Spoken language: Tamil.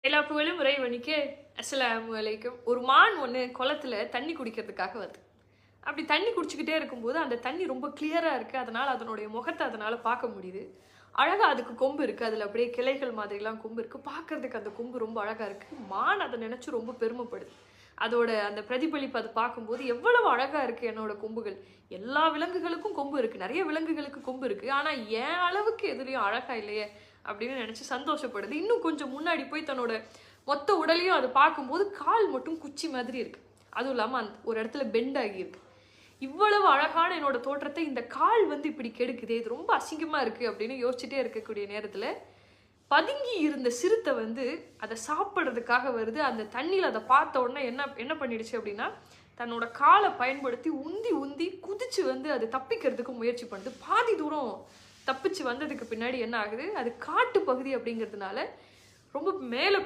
எல்லா புகழும் இறைவனுக்கே. அஸ்ஸலாமு அலைக்கும். ஒரு மான் ஒன்று குளத்துல தண்ணி குடிக்கிறதுக்காக வருது. அப்படி தண்ணி குடிச்சுக்கிட்டே இருக்கும்போது அந்த தண்ணி ரொம்ப கிளியரா இருக்கு. அதனால அதனுடைய முகத்தை அதனால பார்க்க முடியுது. அழகா அதுக்கு கொம்பு இருக்கு. அதுல அப்படியே கிளைகள் மாதிரிலாம் கொம்பு இருக்கு. பார்க்கறதுக்கு அந்த கொம்பு ரொம்ப அழகா இருக்கு. மான் அதை நினைச்சு ரொம்ப பெருமைப்படுது. அதோட அந்த பிரதிபலிப்பு அதை பார்க்கும்போது எவ்வளவு அழகா இருக்கு என்னோட கொம்புகள். எல்லா விலங்குகளுக்கும் கொம்பு இருக்கு. நிறைய விலங்குகளுக்கு கொம்பு இருக்கு. ஆனா என் அளவுக்கு எதுலயும் அழகா இல்லையே அப்படின்னு நினைச்சு சந்தோஷப்படுது. இன்னும் கொஞ்சம் முன்னாடி போய் தன்னோட மொத்த உடலையும் அதை பார்க்கும்போது கால் மட்டும் குச்சி மாதிரி இருக்கு. அதுவும் இல்லாம ஒரு இடத்துல பெண்ட் ஆகி இருக்கு. இவ்வளவு அழகான என்னோட தோற்றத்தை இந்த கால் இப்படி கெடுக்குதே, இது ரொம்ப அசிங்கமா இருக்கு அப்படின்னு யோசிச்சுட்டே இருக்கக்கூடிய நேரத்துல பதுங்கி இருந்த சிறுத்தை அதை சாப்பிட்றதுக்காக வருது. அந்த தண்ணியில் அதை பார்த்த உடனே என்ன பண்ணிடுச்சு அப்படின்னா, தன்னோட காலை பயன்படுத்தி உந்தி உந்தி குதிச்சு அது தப்பிக்கிறதுக்கு முயற்சி பண்ணுது. பாதி தூரம் தப்பிச்சு வந்ததுக்கு பின்னாடி என்ன ஆகுது, அது காட்டு பகுதி அப்படிங்கிறதுனால ரொம்ப மேலே